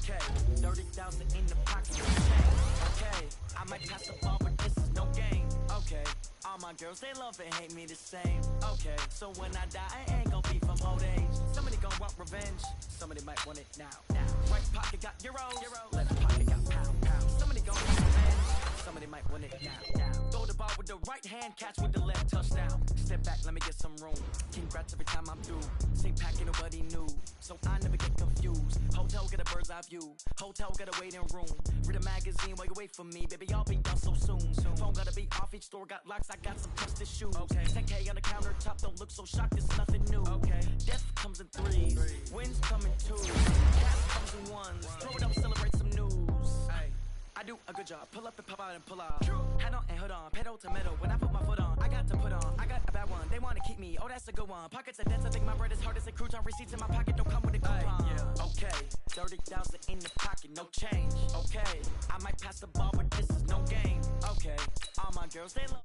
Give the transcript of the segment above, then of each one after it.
Okay, 30,000 in the pocket. Okay, I might pass the ball, but this is no game. Okay, all my girls, they love and hate me the same. Okay, so when I die, I ain't gon' be from old age. Somebody gon' want revenge, somebody might want it now. Right pocket got euros, left pocket got pound. Somebody gon' want revenge, somebody might want it now. Throw the ball with the right hand, catch with the left, touchdown. Step back, let me get some room. Congrats every time I'm through. Same pack, ain't nobody new, so I never get confused. Hotel get a bird's eye view, hotel got a waiting room. Read a magazine while you wait for me, baby, I'll be done so soon. Phone gotta be off, each store got locks, I got some trusted shoes. 10K on the countertop, don't look so shocked, it's nothing new. Death comes in threes, wins come in twos, cash comes in ones. Throw it up, celebrate some news. I do a good job, pull up and pop out and pull out. Head on and hood on, pedal to metal. When I put my foot on, I got to put on. I got a bad one, they wanna keep me, oh that's a good one. Pockets are dense, I think my bread is hard as a crouton. Receipts in my pocket, don't come with a coupon. Okay, 30,000 in the pocket, no change. Okay, I might pass the ball, but this is no game. Okay, all my girls, they love.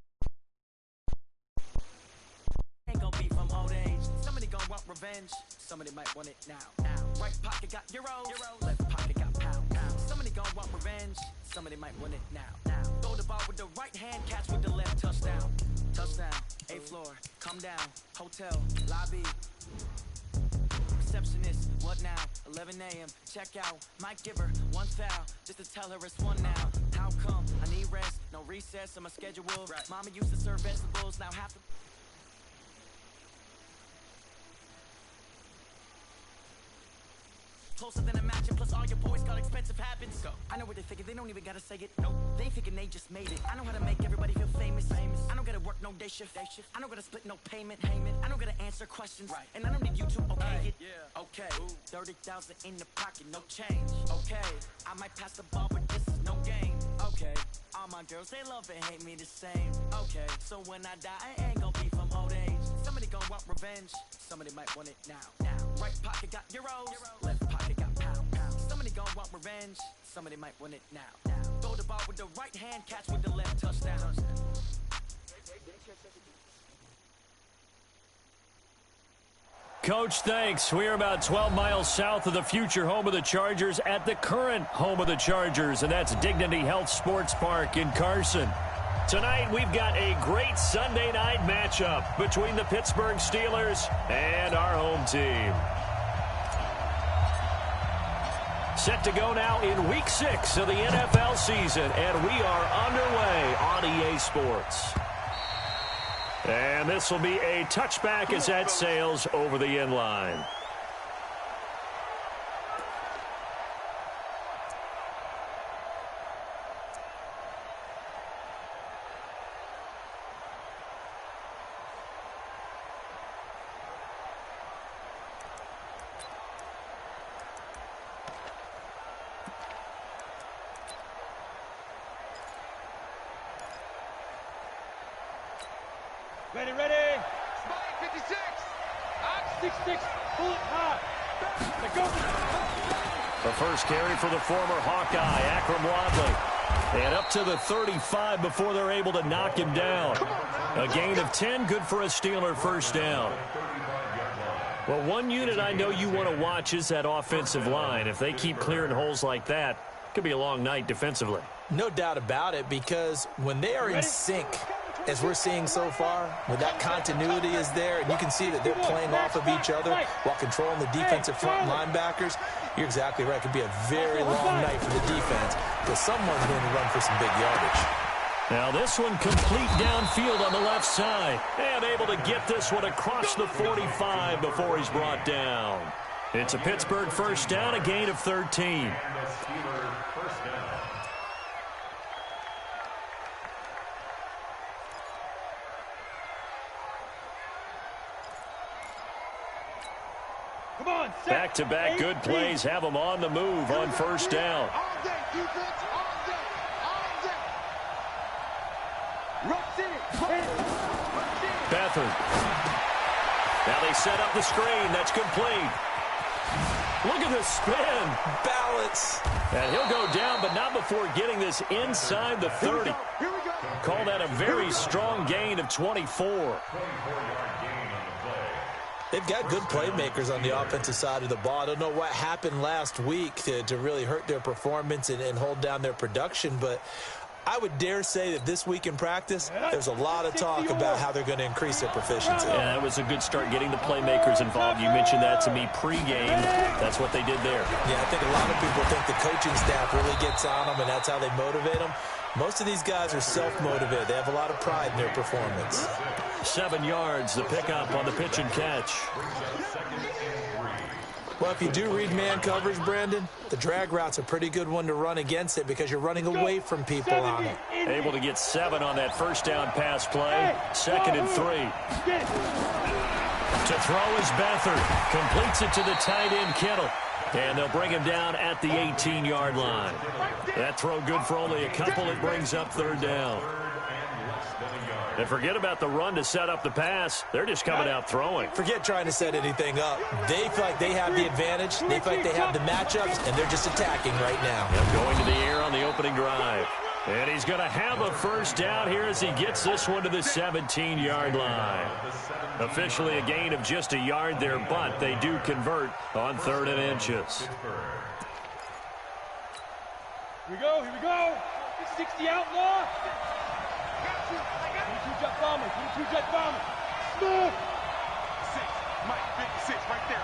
Ain't gon' be from old age. Somebody gon' want revenge, somebody might want it now. Right pocket got euros, left pocket got pound. Somebody gon' want revenge, somebody might want it now. Throw the ball with the right hand, catch with the left, touchdown. Touchdown, 8th floor, come down, hotel, lobby. Receptionist, what now? 11 a.m., check out. Might give her one foul, just to tell her it's one now. How come? I need rest, no recess on my schedule. Mama used to serve vegetables, now half the... Closer than a match, and plus all your boys got expensive habits. Go. I know what they thinking, they don't even gotta say it. Nope. They thinking they just made it. I know how to make everybody feel famous. I don't gotta work no day shift. I don't gotta split no payment. I don't gotta answer questions. And I don't need you to okay it. Okay. 30,000 in the pocket, no change. Okay. I might pass the ball, but this is no game. Okay. All my girls, they love and hate me the same. Okay. So when I die, I ain't gon' be from old age. Somebody gon' want revenge, somebody might want it now. Right pocket got euros, left pocket got pound. Somebody gon' want revenge, somebody might want it now. Throw the ball with the right hand, catch with the left, touchdown. Coach, thanks. We are about 12 miles south of the future home of the Chargers at the current home of the Chargers, and that's Dignity Health Sports Park in Carson. Tonight, we've got a great Sunday night matchup between the Pittsburgh Steelers and our home team. Set to go now in Week 6 of the NFL season, and we are underway on EA Sports. And this will be a touchback as that sails over the end line. Ready. Spike 56. Ox 66. Bullet hot. The first carry for the former Hawkeye, Akram Wadley. And up to the 35 before they're able to knock him down. A gain of 10, good for a Steeler first down. Well, one unit I know you want to watch is that offensive line. If they keep clearing holes like that, it could be a long night defensively. No doubt about it, because when they are in sync, as we're seeing so far, when that continuity is there, and you can see that they're playing off of each other while controlling the defensive front linebackers, you're exactly right. It could be a very long night for the defense, because someone's going to run for some big yardage. Now this one complete downfield on the left side. And able to get this one across the 45 before he's brought down. It's a Pittsburgh first down, a gain of 13. Back-to-back good plays have them on the move on first down. Beathard. Now they set up the screen. That's complete. Look at the spin. Balance. And he'll go down, but not before getting this inside the 30. Call that a very strong gain of 24. They've got good playmakers on the offensive side of the ball. I don't know what happened last week to really hurt their performance and hold down their production, but I would dare say that this week in practice, there's a lot of talk about how they're going to increase their proficiency. Yeah, that was a good start getting the playmakers involved. You mentioned that to me pregame. That's what they did there. Yeah, I think a lot of people think the coaching staff really gets on them, and that's how they motivate them. Most of these guys are self-motivated. They have a lot of pride in their performance. 7 yards, the pickup on the pitch and catch. Well, if you do read man coverage, Brandon, the drag route's a pretty good one to run against it because you're running away from people on it. Able to get 7 on that first down pass play. 2nd and 3. To throw is Beathard. Completes it to the tight end, Kittle. And they'll bring him down at the 18-yard line. That throw good for only a couple. It brings up 3rd down. And forget about the run to set up the pass. They're just coming out throwing. Forget trying to set anything up. They feel like they have the advantage. They feel like they have the matchups, and they're just attacking right now. Yep, going to the air on the opening drive. And he's going to have a first down here as he gets this one to the 17-yard line. Officially a gain of just a yard there, but they do convert on 3rd and inches. Here we go, here we go. 60 outlaw. Two-jet bomber, two-jet bomber. Smooth. 6, Mike, 56, right there,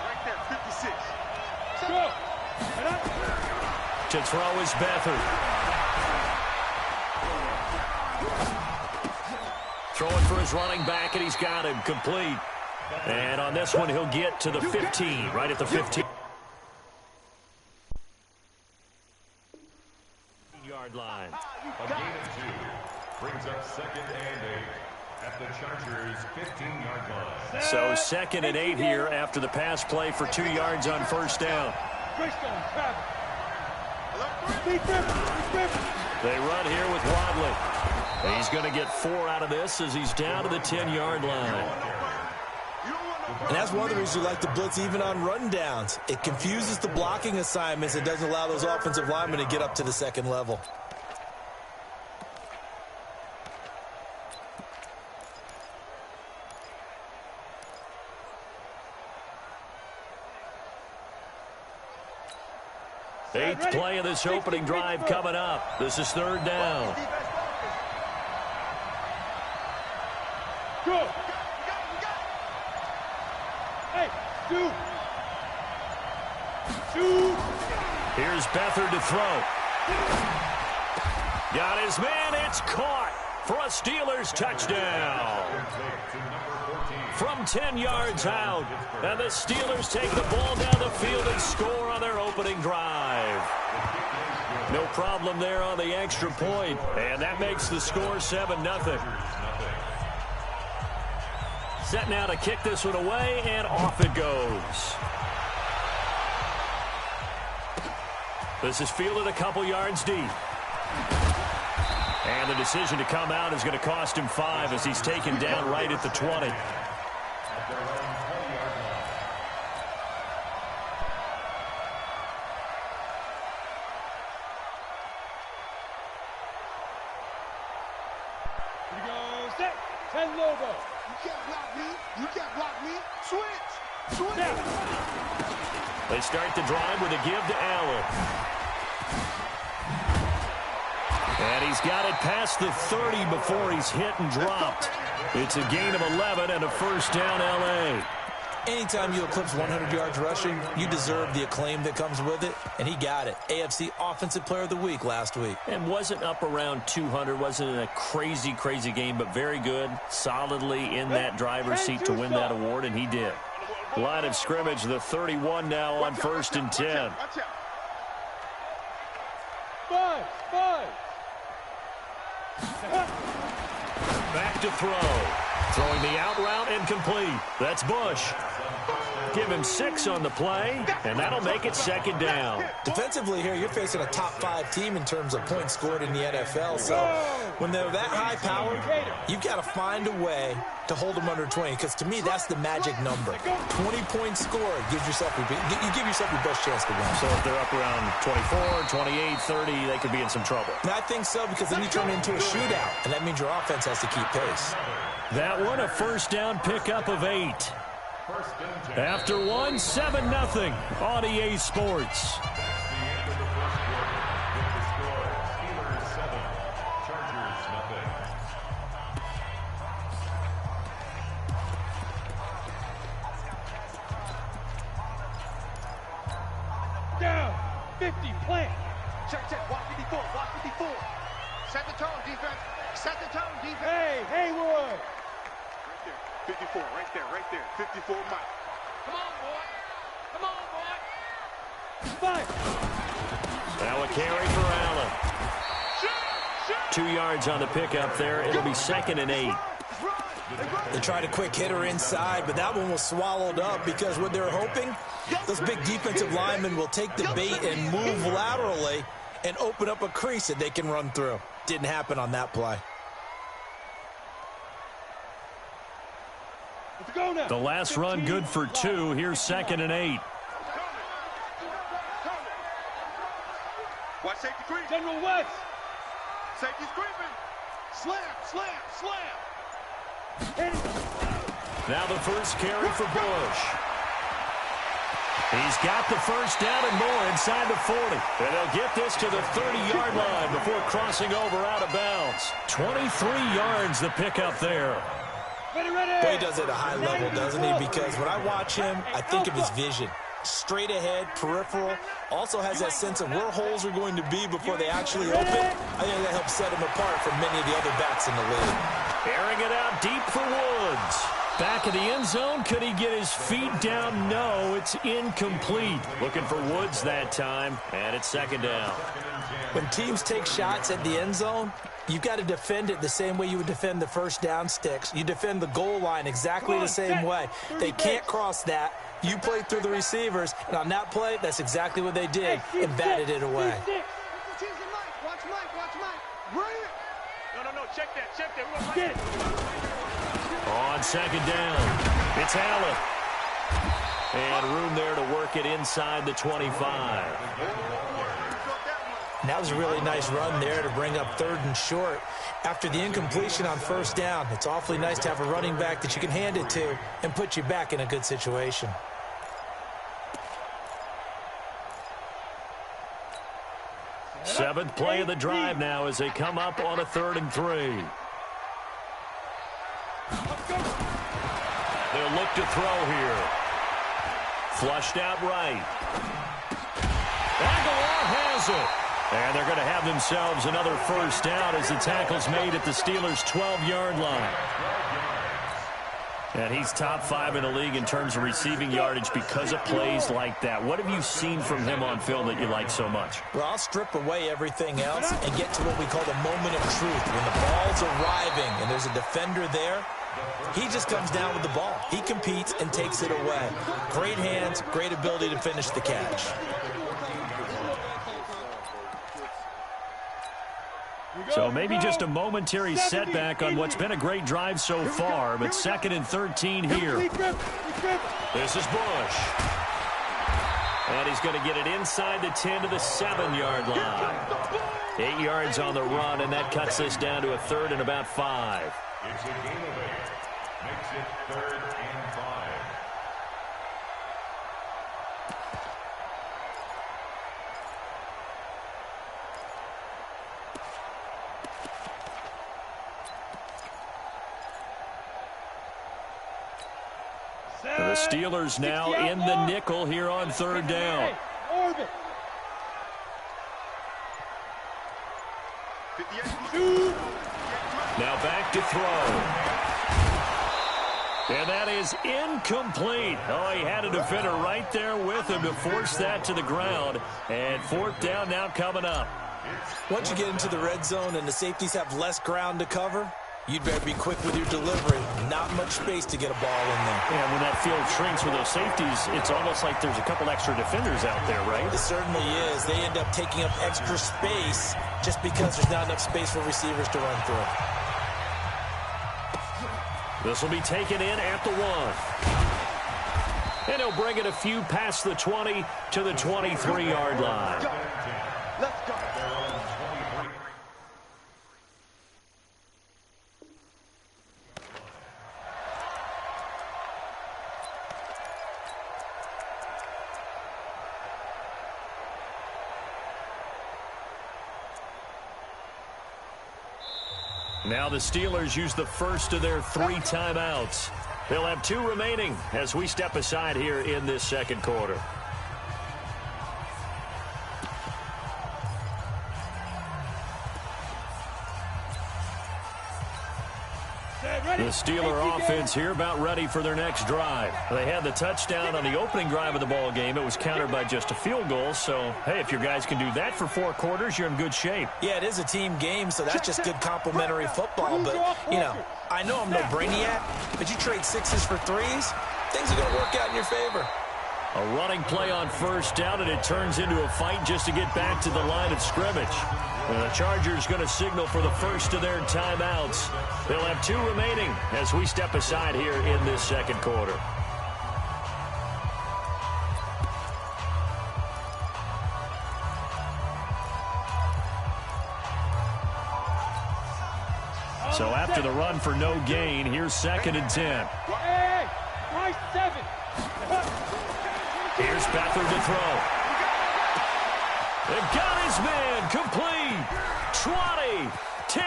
56. Go. And up. To throw is Beathard. Throwing for his running back, and he's got him complete. And on this one, he'll get to the 15, right at the 15-yard line. A gain of 2 brings up 2nd and 8 at the Chargers' 15-yard line. So 2nd and 8 here after the pass play for 2 yards on first down. They run here with Wadley. He's going to get 4 out of this as he's down to the 10-yard line. And that's one of the reasons you like to blitz even on rundowns. It confuses the blocking assignments. It doesn't allow those offensive linemen to get up to the 2nd level. Eighth play of this opening drive coming up. This is 3rd down. Go. Hey, shoot. Shoot. Here's Beathard to throw. Got his man. It's caught for a Steelers touchdown. From 10 yards out. And the Steelers take the ball down the field and score on their opening drive. No problem there on the extra point. And that makes the score 7-0. Set now to kick this one away, and off it goes. This is fielded a couple yards deep. And the decision to come out is going to cost him 5 as he's taken down right at the 20. They start the drive with a give to Allen. And he's got it past the 30 before he's hit and dropped. It's a gain of 11 and a first down, L.A. Anytime you eclipse 100 yards rushing, you deserve the acclaim that comes with it, and he got it. AFC Offensive Player of the Week last week. And wasn't up around 200, wasn't in a crazy, crazy game, but very good, solidly in that driver's seat to win that award, and he did. Line of scrimmage, the 31 now on 1st and 10. Five. Back to throw. Throwing the out route incomplete. That's Bush. Give him 6 on the play, and that'll make it 2nd down. Defensively here, you're facing a top 5 team in terms of points scored in the NFL. So when they're that high powered, you've got to find a way to hold them under 20. Because to me, that's the magic number. 20 points scored gives yourself you give yourself your best chance to win. So if they're up around 24, 28, 30, they could be in some trouble. And I think so, because then you turn it into a shootout, and that means your offense has to keep pace. That one, a first down pickup of 8. After one, 7-0 on EA Sports. That's the end of the first quarter. With the score, Steelers 7, Chargers nothing. Down. 50, plant. Check, check. Watch 54. Watch 54. Set the tone, defense. Set the tone, defense. Hey, Haywood. Right there. 54. Right there. Right there. 54, Mike. Come on, boy. Come on, boy. Five. Now a carry for Allen. 2 yards on the pickup there. It'll be 2nd and 8. They tried a quick hitter inside, but that one was swallowed up because what they're hoping, those big defensive linemen will take the bait and move laterally and open up a crease that they can run through. Didn't happen on that play. Let's go now. The last run good for 2. Here's 2nd and 8. Watch safety creep. General West. Safety's creeping. Slam, slam, slam. Hit it. Now the first carry for Bush. He's got the first down and more inside the 40. And they'll get this to the 30-yard line before crossing over out of bounds. 23 yards the pickup there. Ready, ready. Boy, he does it at a high level, doesn't he? Because when I watch him, I think of his vision. Straight ahead, peripheral. Also has that sense of where holes are going to be before they actually open. I think that helps set him apart from many of the other backs in the league. Airing it out deep for Woods. Back of the end zone. Could he get his feet down? No, it's incomplete. Looking for Woods that time, and it's 2nd down. When teams take shots at the end zone, you've got to defend it the same way you would defend the first down sticks. You defend the goal line exactly the same way. They can't cross that. You play through the receivers, and on that play, that's exactly what they did and batted it away. Watch Mike, watch Mike. Bring it. No, check that, check that. Get it. On 2nd down, it's Allen. And room there to work it inside the 25. And that was a really nice run there to bring up 3rd and short. After the incompletion on 1st down, it's awfully nice to have a running back that you can hand it to and put you back in a good situation. Seventh play of the drive now as they come up on a 3rd and 3. They'll look to throw here. Flushed out right. Aguilar has it. And they're going to have themselves another first down as the tackle's made at the Steelers' 12-yard line. And he's top 5 in the league in terms of receiving yardage because of plays like that. What have you seen from him on film that you like so much? Well, I'll strip away everything else and get to what we call the moment of truth. When the ball's arriving and there's a defender there, he just comes down with the ball. He competes and takes it away. Great hands, great ability to finish the catch. So maybe just a momentary setback on what's been a great drive so far, but 2nd and 13 here. This is Bush. And he's going to get it inside the 10 to the 7-yard line. 8 yards on the run, and that cuts us down to a 3rd and about 5. It's a gain of 8. Makes it 3rd and 5. The Steelers now in the nickel here on 3rd down. Now back to throw. And that is incomplete. Oh, he had a defender right there with him to force that to the ground. And 4th down now coming up. Once you get into the red zone and the safeties have less ground to cover, you'd better be quick with your delivery. Not much space to get a ball in there. And when that field shrinks with those safeties, it's almost like there's a couple extra defenders out there, right? It certainly is. They end up taking up extra space just because there's not enough space for receivers to run through. This will be taken in at the 1. And he'll bring it a few past the 20 to the 23-yard line. Let's go. Now the Steelers use the first of their 3 timeouts. They'll have 2 remaining as we step aside here in this second quarter. The Steeler offense here about ready for their next drive. They had the touchdown on the opening drive of the ball game. It was countered by just a field goal. So, hey, if your guys can do that for 4 quarters, you're in good shape. Yeah, it is a team game, so that's just good complimentary football. But, you know, I know I'm no brainiac, but you trade 6s for 3s, things are going to work out in your favor. A running play on first down, and it turns into a fight just to get back to the line of scrimmage. And the Chargers going to signal for the first of their timeouts. They'll have 2 remaining as we step aside here in this second quarter. So after the run for no gain, here's 2nd and 10. Hey, nice 7. Here's Beathard to throw. They've got his man complete. 20, 10,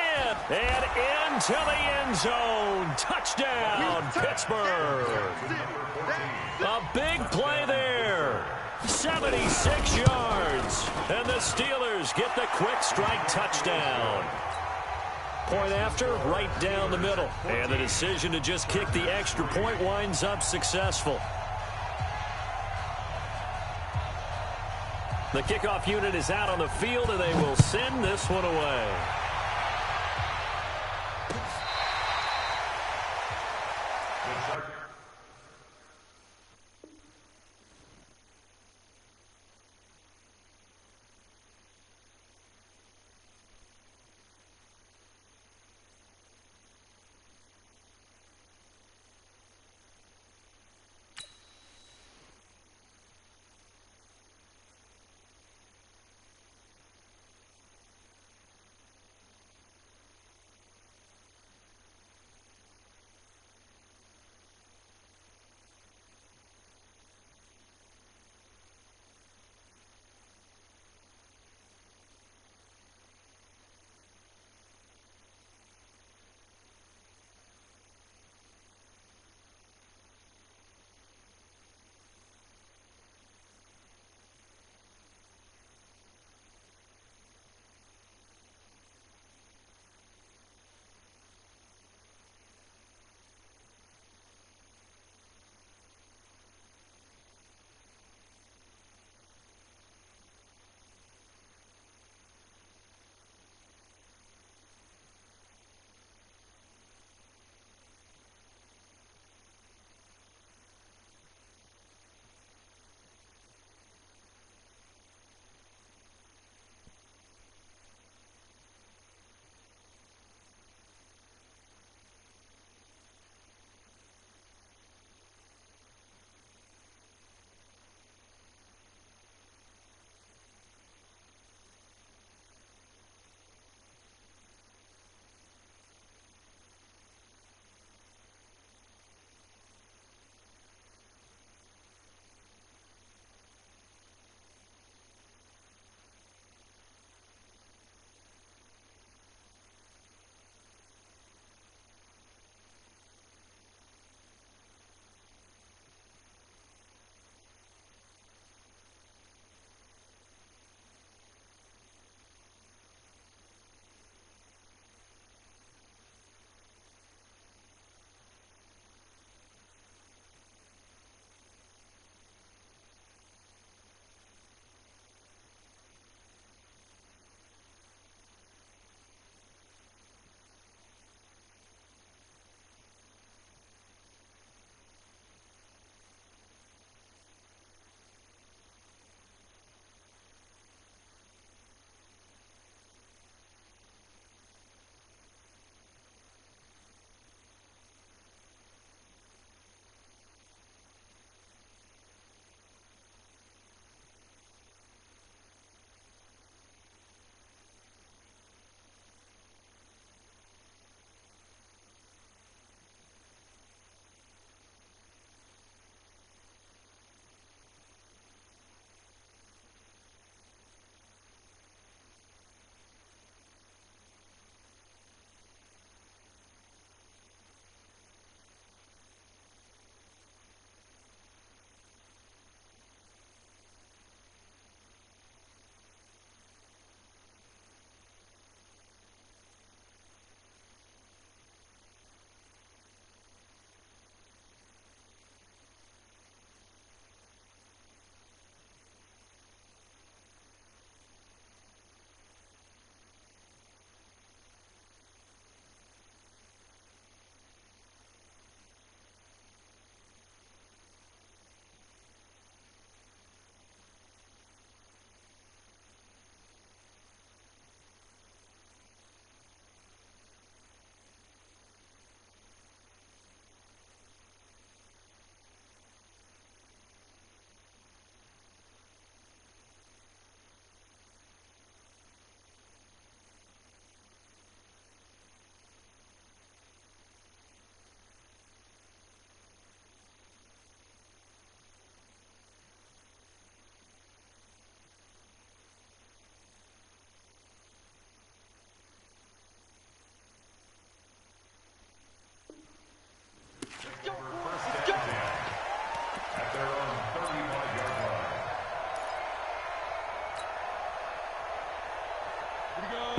and into the end zone. Touchdown, Pittsburgh. A big play there. 76 yards. And the Steelers get the quick strike touchdown. Point after, right down the middle. And the decision to just kick the extra point winds up successful. The kickoff unit is out on the field, and they will send this one away.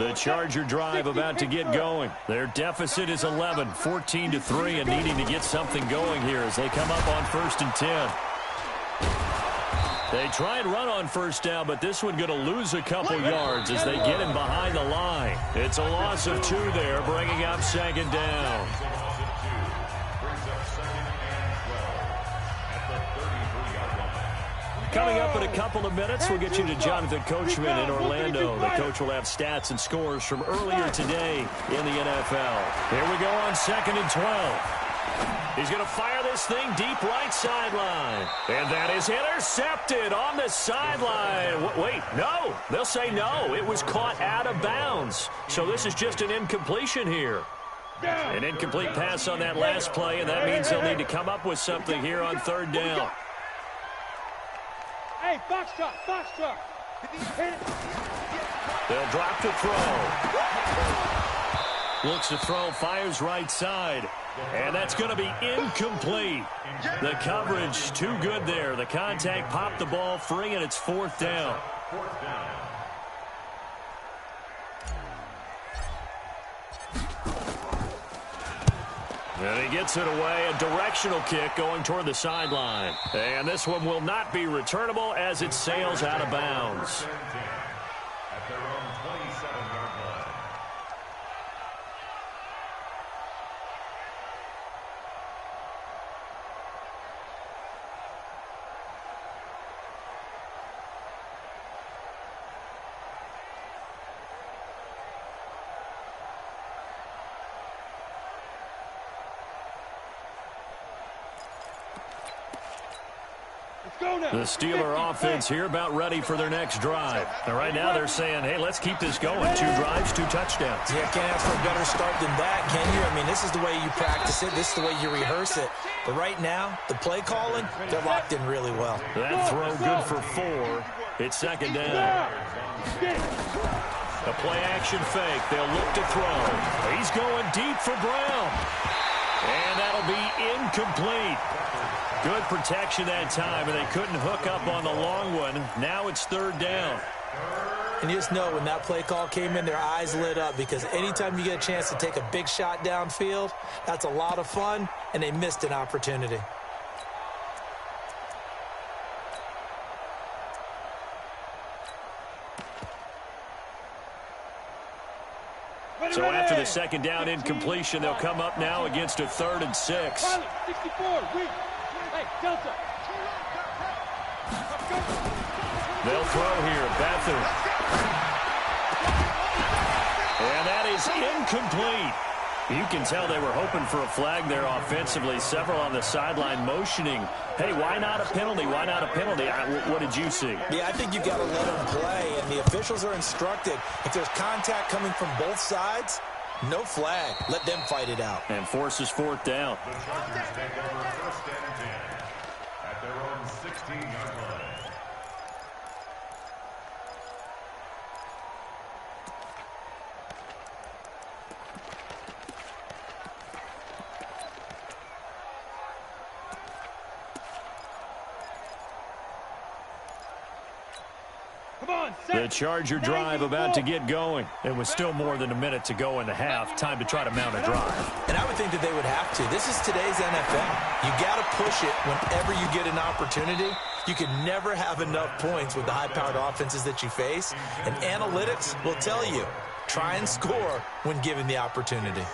The Charger drive about to get going. Their deficit is 11, 14-3, and needing to get something going here as they come up on 1st and 10. They try and run on 1st down, but this one going to lose a couple yards as they get him behind the line. It's a loss of 2 there, bringing up 2nd down. Coming up in a couple of minutes, we'll get you to Jonathan Coachman in Orlando. The coach will have stats and scores from earlier today in the NFL. Here we go on 2nd and 12. He's going to fire this thing deep right sideline. And that is intercepted on the sideline. Wait, no. They'll say no. It was caught out of bounds. So this is just an incompletion here. An incomplete pass on that last play, and that means they'll need to come up with something here on 3rd down. Hey, box truck. They'll drop to throw. Looks to throw, fires right side. And that's going to be incomplete. The coverage too good there. The contact popped the ball free, and it's 4th down. And he gets it away. A directional kick going toward the sideline. And this one will not be returnable as it sails out of bounds. At their own 27-yard line. The Steeler offense here about ready for their next drive. And right now they're saying, hey, let's keep this going. 2 drives, 2 touchdowns. Yeah, can't ask for a better start than that, can you? I mean, this is the way you practice it. This is the way you rehearse it. But right now, the play calling, they're locked in really well. That throw good for 4. It's 2nd down. A play action fake. They'll look to throw. He's going deep for Brown. And that'll be incomplete. Good protection that time, and they couldn't hook up on the long one. Now it's 3rd down. And you just know when that play call came in, their eyes lit up because anytime you get a chance to take a big shot downfield, that's a lot of fun, and they missed an opportunity. So after the 2nd down incompletion, they'll come up now against a 3rd and 6. 64, hey, Delta. They'll throw here. Beathard. And that is incomplete. You can tell they were hoping for a flag there offensively. Several on the sideline motioning. Hey, why not a penalty? Why not a penalty? What did you see? Yeah, I think you've got to let them play, and the officials are instructed. If there's contact coming from both sides, no flag. Let them fight it out. And forces 4th down. The Chargers take over 1st and 10 at their own 16-yard line. The Charger drive about to get going. It was still more than a minute to go in the half. Time to try to mount a drive. And I would think that they would have to. This is today's NFL. You got to push it whenever you get an opportunity. You can never have enough points with the high-powered offenses that you face. And analytics will tell you, try and score when given the opportunity.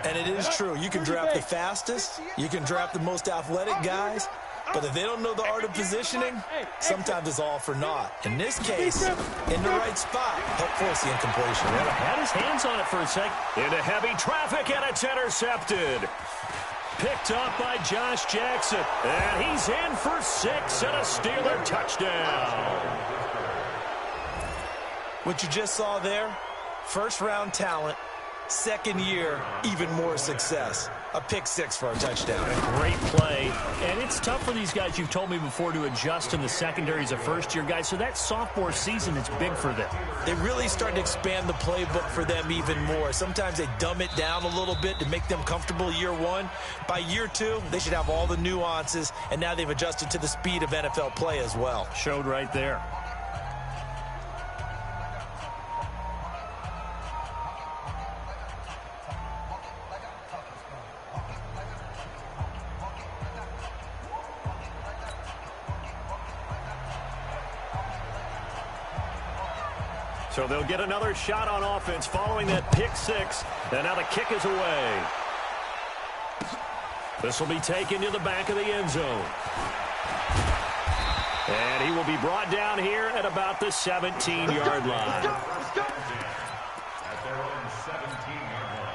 And it is true. You can draft the fastest. You can draft the most athletic guys. But if they don't know the art of positioning, sometimes it's all for naught. In this case, in the right spot, help force the incompletion. Well, had his hands on it for a sec. Into heavy traffic, and it's intercepted. Picked up by Josh Jackson. And he's in for 6 and a Steeler touchdown. What you just saw there, first-round talent, second year, even more success. A pick 6 for a touchdown. A great play. And it's tough for these guys, you've told me before, to adjust in the secondary as a first-year guy. So that sophomore season is big for them. They really start to expand the playbook for them even more. Sometimes they dumb it down a little bit to make them comfortable year 1. By year 2, they should have all the nuances, and now they've adjusted to the speed of NFL play as well. Showed right there. So they'll get another shot on offense following that pick six. And now the kick is away. This will be taken to the back of the end zone. And he will be brought down here at about the 17-yard line. At their own 17-yard line.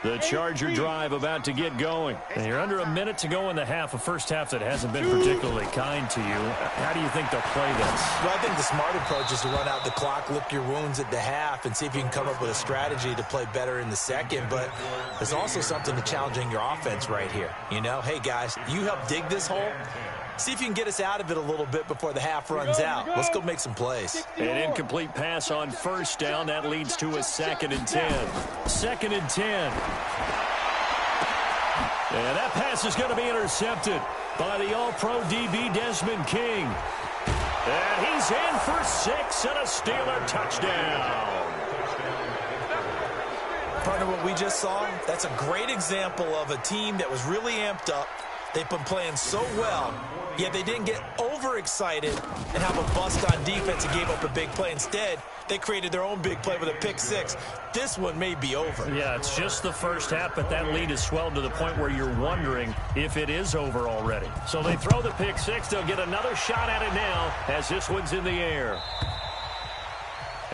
The Charger drive about to get going. And you're under a minute to go in the half, a first half that hasn't been particularly kind to you. How do you think they'll play this? Well, I think the smart approach is to run out the clock, lick your wounds at the half, and see if you can come up with a strategy to play better in the second. But there's also something to challenging your offense right here. You know, hey, guys, you help dig this hole. See if you can get us out of it a little bit before the half runs out. Let's go make some plays. An incomplete pass on first down. That leads to a 2nd and 10. 2nd and 10. And that pass is going to be intercepted by the All-Pro DB Desmond King. And he's in for 6 and a Steeler touchdown. Partner, what we just saw, that's a great example of a team that was really amped up. They've been playing so well, yet they didn't get overexcited and have a bust on defense and gave up a big play. Instead, they created their own big play with a pick six. This one may be over. Yeah, it's just the first half, but that lead has swelled to the point where you're wondering if it is over already. So they throw the pick six. They'll get another shot at it now as this one's in the air.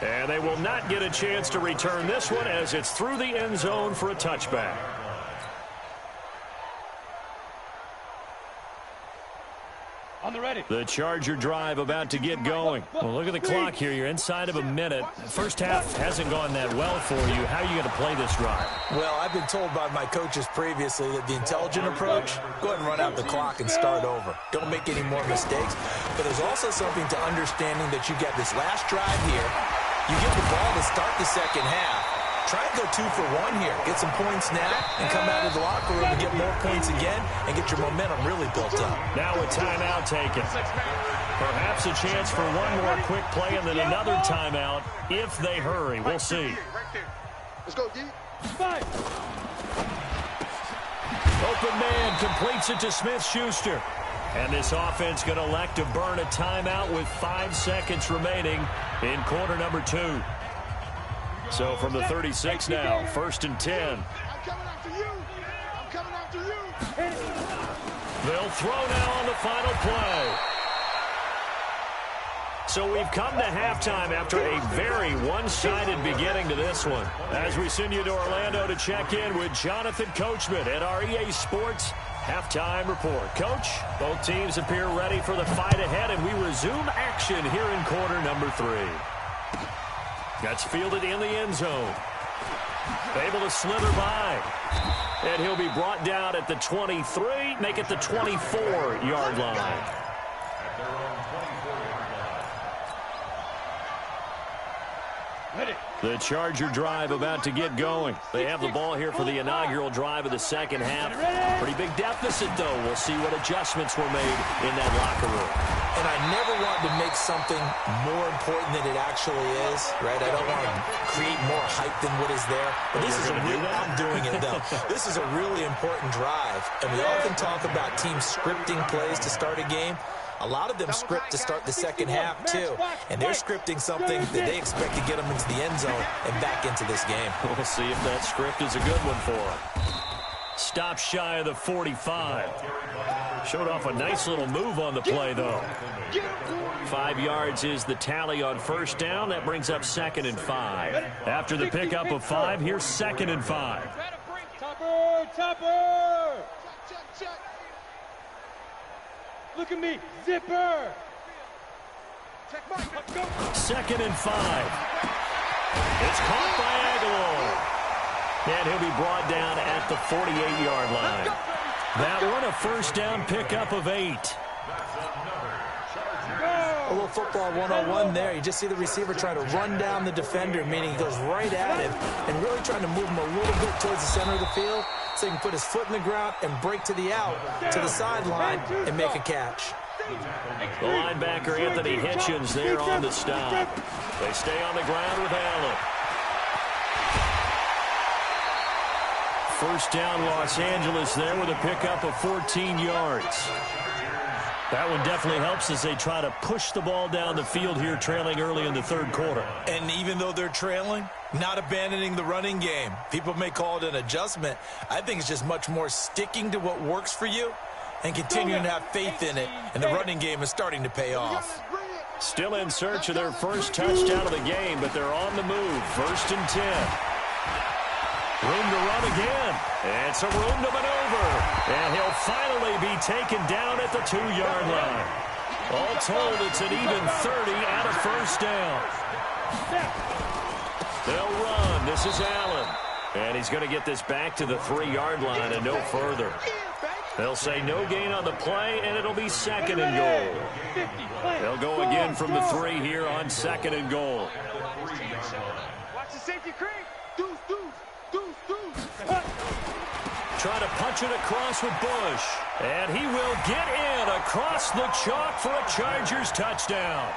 And they will not get a chance to return this one as it's through the end zone for a touchback. On the ready. The Charger drive about to get going. Well, look at the clock here. You're inside of a minute. First half hasn't gone that well for you. How are you going to play this drive? Well, I've been told by my coaches previously that the intelligent approach, go ahead and run out the clock and start over. Don't make any more mistakes. But there's also something to understanding that you get this last drive here. You get the ball to start the second half. Try and go 2 for 1 here. Get some points now and come out of the locker room and get more points again and get your momentum really built up. Now a timeout taken. Perhaps a chance for one more quick play and then another timeout if they hurry. We'll see. Let's go, D. Open man completes it to Smith-Schuster. And this offense going to elect to burn a timeout with 5 seconds remaining in quarter number 2. So from the 36 now, 1st and 10. I'm coming after you. I'm coming after you. They'll throw now on the final play. So we've come to halftime after a very one-sided beginning to this one. As we send you to Orlando to check in with Jonathan Coachman at our EA Sports Halftime Report. Coach, both teams appear ready for the fight ahead, and we resume action here in quarter number 3. That's fielded in the end zone. Able to slither by. And he'll be brought down at the 23, make it the 24-yard line. At their own 24-yard line. Ready. The Charger drive about to get going. They have the ball here for the inaugural drive of the second half. Pretty big deficit, though. We'll see what adjustments were made in that locker room. And I never want to make something more important than it actually is, right? I don't want to create more hype than what is there. But this is I'm doing it, though. This is a really important drive. And we often talk about teams scripting plays to start a game. A lot of them script to start the second half, too. And they're scripting something that they expect to get them into the end zone and back into this game. We'll see if that script is a good one for them. Stop shy of the 45. Showed off a nice little move on the play, though. 5 yards is the tally on first down. That brings up 2nd and 5. After the pickup of 5, here's 2nd and 5. Topper! Check. Look at me, zipper! Check Mike, go! 2nd and 5. It's caught by Aguilar. And he'll be brought down at the 48-yard line. That one a first down pickup of 8. A little football 101 there. You just see the receiver trying to run down the defender, meaning he goes right at him and really trying to move him a little bit towards the center of the field so he can put his foot in the ground and break to the out, to the sideline, and make a catch. The linebacker, Anthony Hitchens, there on the stop. They stay on the ground with Allen. First down, Los Angeles there with a pickup of 14 yards. That one definitely helps as they try to push the ball down the field here, trailing early in the third quarter. And even though they're trailing, not abandoning the running game. People may call it an adjustment. I think it's just much more sticking to what works for you and continuing to have faith in it. And the running game is starting to pay off. Still in search of their first touchdown of the game, but they're on the move. 1st and 10. Room to run again. It's a room to maneuver. And he'll finally be taken down at the 2-yard line. All told, it's an even 30 out of first down. They'll run. This is Allen. And he's going to get this back to the 3-yard line and no further. They'll say no gain on the play, and it'll be 2nd and goal. They'll go again from the 3 here on 2nd and goal. Watch the safety creep. Deuce. Trying to punch it across with Bush. And he will get in across the chalk for a Chargers touchdown.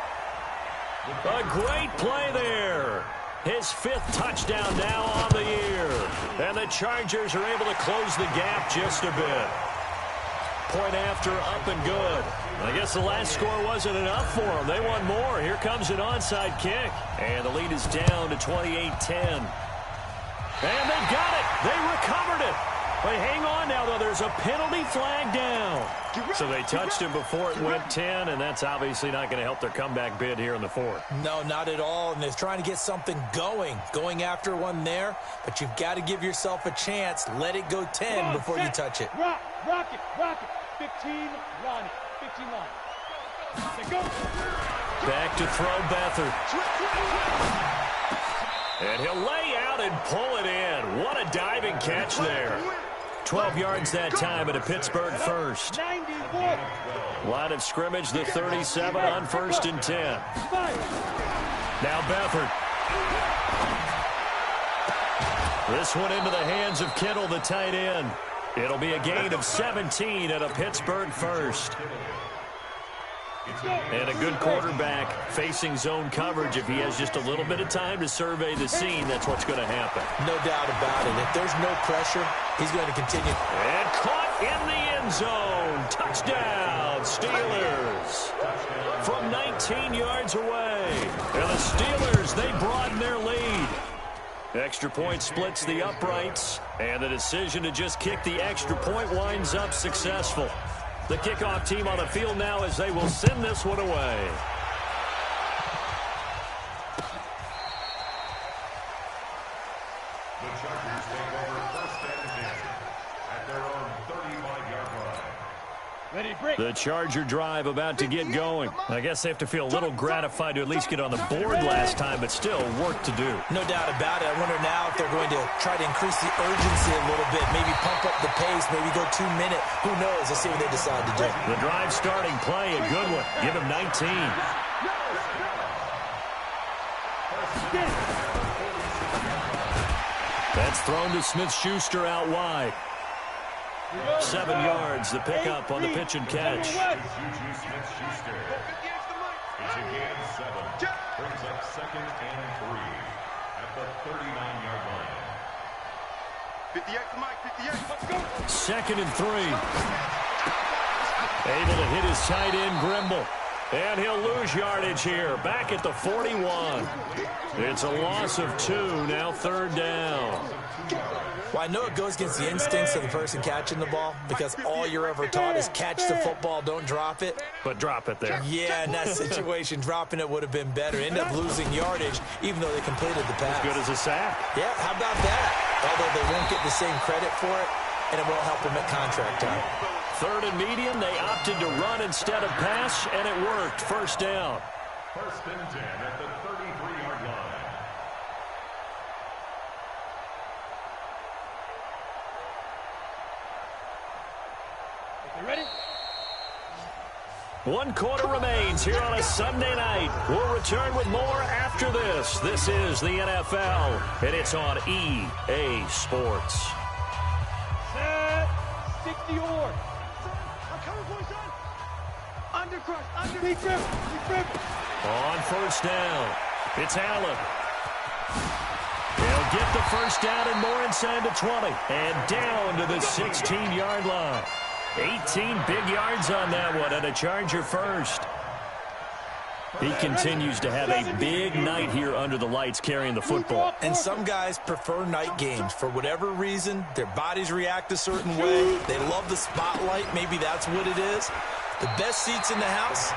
A great play there. His 5th touchdown now on the year. And the Chargers are able to close the gap just a bit. Point after, up and good. I guess the last score wasn't enough for them. They want more. Here comes an onside kick. And the lead is down to 28-10. And they've got it. They recovered it. But hang on now, though. There's a penalty flag down. So they touched him before it went 10, and that's obviously not going to help their comeback bid here in the 4th. No, not at all. And they're trying to get something going after one there. But you've got to give yourself a chance. Let it go 10 before you touch it. Rock it. 15, Ronnie. 15 line. Go. Back to throw Beathard. And he'll lay out and pull it in. What a diving catch there. 12 yards that time at a Pittsburgh first. Line of scrimmage, the 37 on 1st and 10. Now Beathard. This one into the hands of Kittle, the tight end. It'll be a gain of 17 at a Pittsburgh first. And a good quarterback facing zone coverage. If he has just a little bit of time to survey the scene, that's what's going to happen. No doubt about it. If there's no pressure, he's going to continue. And caught in the end zone. Touchdown, Steelers. From 19 yards away. And the Steelers, they broaden their lead. Extra point splits the uprights. And the decision to just kick the extra point winds up successful. The kickoff team on the field now as they will send this one away. The Chargers take over 1st and 10 at their own 35-yard line. Ready, break. The Charger drive about to get going. I guess they have to feel a little gratified to at least get on the board last time, but still work to do. No doubt about it. I wonder now if they're going to try to increase the urgency a little bit, maybe pump up the pace, maybe go 2 minute. Who knows? Let's see what they decide to do. The drive starting play, a good one. Give him 19. That's thrown to Smith-Schuster out wide. 7 yards, the pickup on the pitch and catch. Juju Smith-Schuster. It's a gain of 7. Brings up 2nd and 3 at the 39-yard line. 58 to Mike, 58. Let's go. 2nd and 3. Able to hit his tight end, Grimble. And he'll lose yardage here. Back at the 41. It's a loss of 2. Now 3rd down. Well, I know it goes against the instincts of the person catching the ball because all you're ever taught is catch the football, don't drop it. But drop it there. Yeah, in that situation, dropping it would have been better. End up losing yardage even though they completed the pass. Good as a sack. Yeah, how about that? Although they won't get the same credit for it, and it won't help them at contract time. 3rd and medium, they opted to run instead of pass, and it worked. 1st down. 1st and 10 at the 33-yard line. You ready? 1 quarter remains here on a Sunday night. We'll return with more after this. This is the NFL, and it's on EA Sports. Set. 60 or. I'm coming for you, son. Under crush. Under. Deep grip. On 1st down, it's Allen. They'll get the 1st down and more inside the 20. And down to the 16-yard line. 18 big yards on that one, and a Charger first. He continues to have a big night here under the lights carrying the football. And some guys prefer night games. For whatever reason, their bodies react a certain way. They love the spotlight. Maybe that's what it is. The best seats in the house,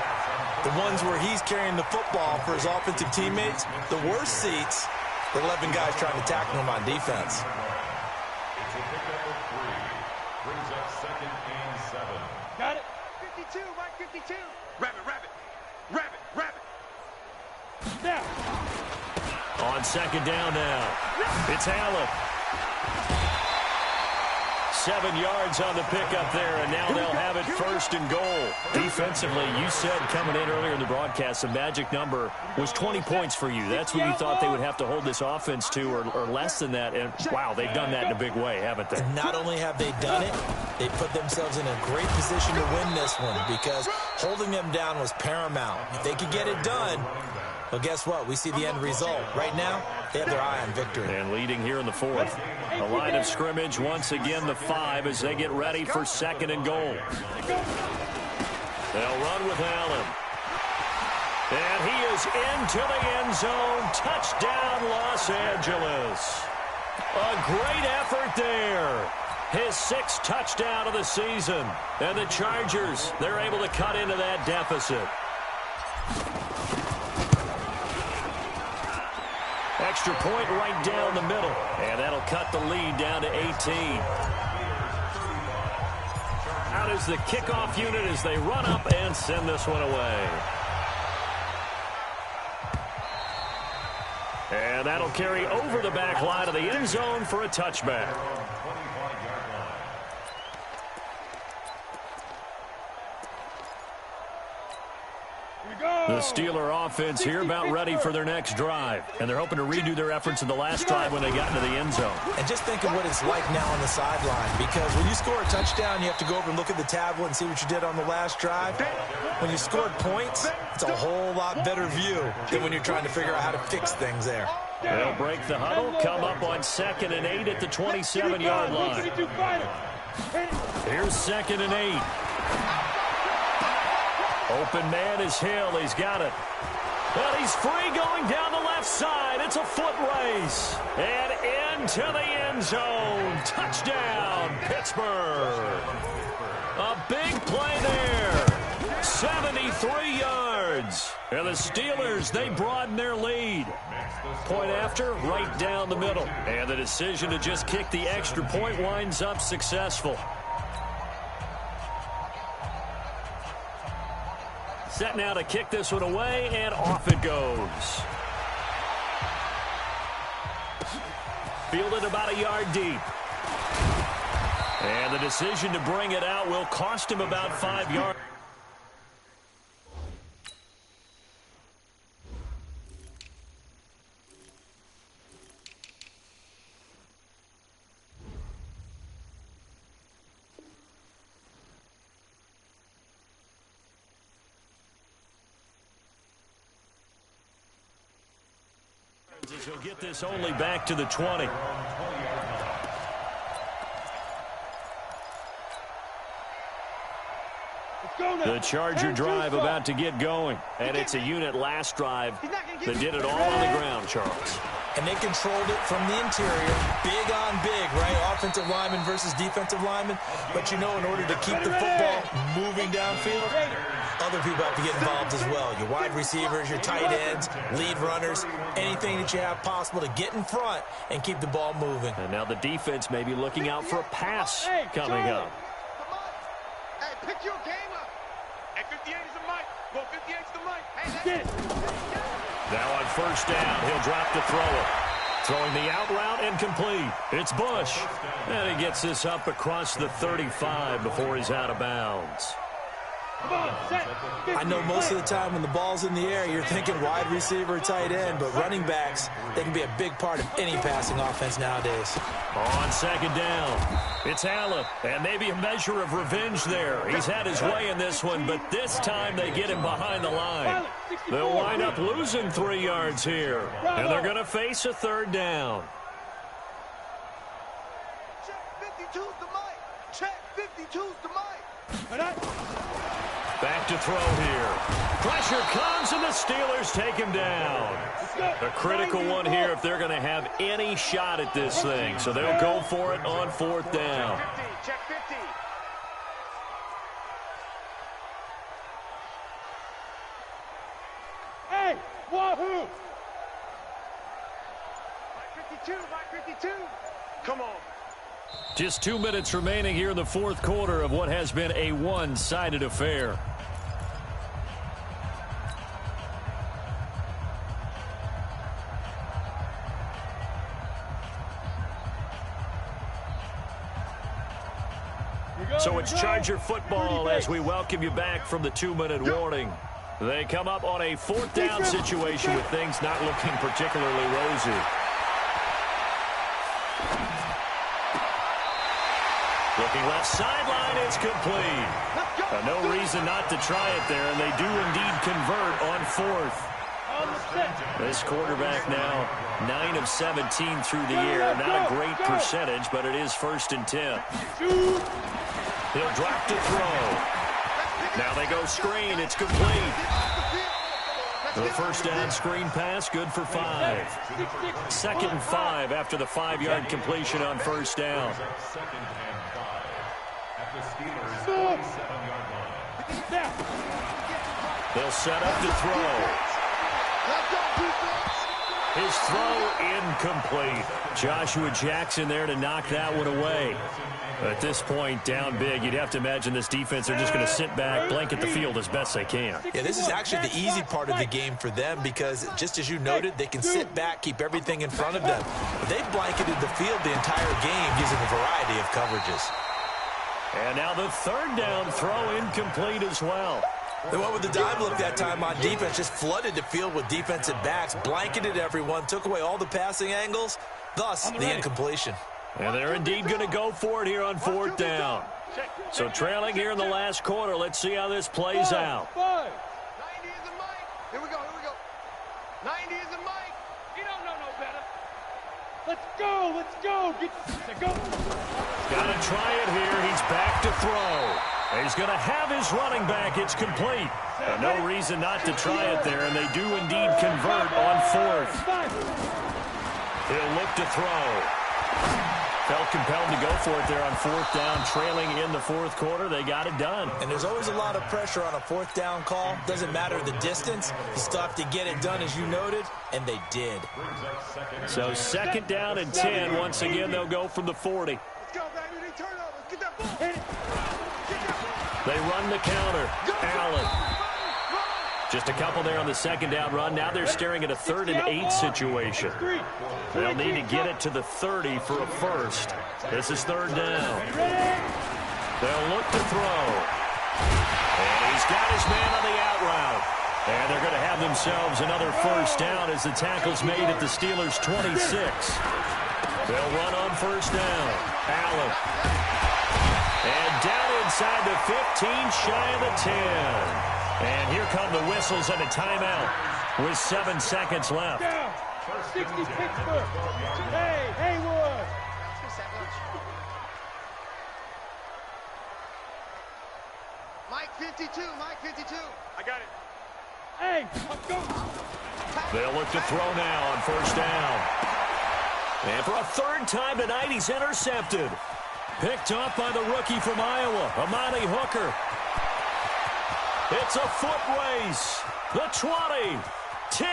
the ones where he's carrying the football for his offensive teammates. The worst seats, the 11 guys trying to tackle him on defense. It's a pickup of 3. Brings up 2nd and 7. Got it. 52, right 52. Rabbit. Now. On second down now, it's Allen. 7 yards on the pickup there, and now they'll have it 1st and goal. Defensively, you said coming in earlier in the broadcast, the magic number was 20 points for you. That's what you thought they would have to hold this offense to, or less than that. And, wow, they've done that in a big way, haven't they? And not only have they done it, they put themselves in a great position to win this one because holding them down was paramount. If they could get it done, well, guess what? We see the end result. Right now, they have their eye on victory. And leading here in the 4th. The line of scrimmage, once again, the 5 as they get ready for 2nd and goal. They'll run with Allen. And he is into the end zone. Touchdown, Los Angeles. A great effort there. His 6th touchdown of the season. And the Chargers, they're able to cut into that deficit. Extra point right down the middle. And that'll cut the lead down to 18. Out is the kickoff unit as they run up and send this one away. And that'll carry over the back line of the end zone for a touchback. The Steeler offense here about ready for their next drive. And they're hoping to redo their efforts in the last drive when they got into the end zone. And just think of what it's like now on the sideline. Because when you score a touchdown, you have to go over and look at the tablet and see what you did on the last drive. When you scored points, it's a whole lot better view than when you're trying to figure out how to fix things there. They'll break the huddle, come up on 2nd and 8 at the 27-yard line. Here's 2nd and 8. Open man is Hill. He's got it. Well, he's free going down the left side. It's a foot race. And into the end zone. Touchdown, Pittsburgh. A big play there. 73 yards. And the Steelers, they broaden their lead. Point after, right down the middle. And the decision to just kick the extra point winds up successful. Set now to kick this one away, and off it goes. Fielded about a yard deep. And the decision to bring it out will cost him about 5 yards. As he'll get this only back to the 20. The Charger drive about to get going. And it's a unit last drive that did it all on the ground, Charles. And they controlled it from the interior. Big on big, right? Offensive lineman versus defensive lineman. But you know, in order to keep the football moving downfield, other people have to get involved as well. Your wide receivers, your tight ends, lead runners, anything that you have possible to get in front and keep the ball moving. And now the defense may be looking out for a pass coming up. Hey, pick your game up. Hey, 58 is the mic. Well, 58's the mic. Hey, now on 1st down, he'll drop to throw it. Throwing the out route incomplete. It's Bush. And he gets this up across the 35 before he's out of bounds. I know most of the time when the ball's in the air, you're thinking wide receiver, tight end, but running backs, they can be a big part of any passing offense nowadays. On 2nd down, it's Allen, and maybe a measure of revenge there. He's had his way in this one, but this time they get him behind the line. They'll wind up losing 3 yards here, and they're going to face a 3rd down. Check, 52's the mic. Back to throw here. Pressure comes, and the Steelers take him down. A critical one here if they're going to have any shot at this thing. So they'll go for it on 4th down. Check 50. Hey, wahoo! Mike 52. Come on. Just 2 minutes remaining here in the 4th quarter of what has been a one-sided affair. So it's Charger football as we welcome you back from the 2-minute warning. They come up on a 4th down situation with things not looking particularly rosy. Looking left sideline, it's complete. No reason not to try it there, and they do indeed convert on 4th. This quarterback now 9 of 17 through the air. Not a great percentage, but it is 1st and 10. He'll drop to throw. Now they go screen. It's complete. The 1st down screen pass, good for 5. 2nd and 5 after the 5-yard completion on 1st down. They'll set up to throw. His throw incomplete. Joshua Jackson there to knock that one away. At this point, down big, you'd have to imagine this defense are just going to sit back, blanket the field as best they can. Yeah, this is actually the easy part of the game for them because, just as you noted, they can sit back, keep everything in front of them. But they've blanketed the field the entire game using a variety of coverages. And now the 3rd down throw incomplete as well. They went with the dime look that time on defense, just flooded the field with defensive backs, blanketed everyone, took away all the passing angles, thus the incompletion. And they're indeed going to go for it here on 4th down. So trailing here in the last quarter, let's see how this plays out. 90 is the mic. Here we go. 90 is the mic. You don't know no better. Let's go. Get go. Got to try it here. He's back to throw. He's going to have his running back. It's complete. No reason not to try it there, and they do indeed convert on 4th. He'll look to throw. Felt compelled to go for it there on 4th down, trailing in the 4th quarter. They got it done. And there's always a lot of pressure on a 4th down call. Doesn't matter the distance. You still have to get it done, as you noted, and they did. So 2nd down and 10. Once again, they'll go from the 40. Let's go, baby. They turn over. Get that ball. They run the counter. Allen. Just a couple there on the 2nd down run. Now they're staring at a 3rd and 8 situation. They'll need to get it to the 30 for a first. This is 3rd down. They'll look to throw. And he's got his man on the out route. And they're going to have themselves another 1st down as the tackle's made at the Steelers' 26. They'll run on 1st down. Allen. And down inside the 15, shy of the 10. And here come the whistles and a timeout with 7 seconds left. Down. 60 Pittsburgh. Hey, Haywood. Mike 52. I got it. Hey, let's go. They'll look to throw now on 1st down. And for a 3rd time tonight, he's intercepted. Picked up by the rookie from Iowa, Amani Hooker. It's a foot race. The 20, 10,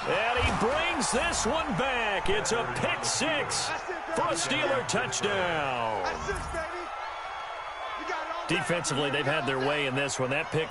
and he brings this one back. It's a pick 6 for a Steeler touchdown. Defensively, they've had their way in this one. That pick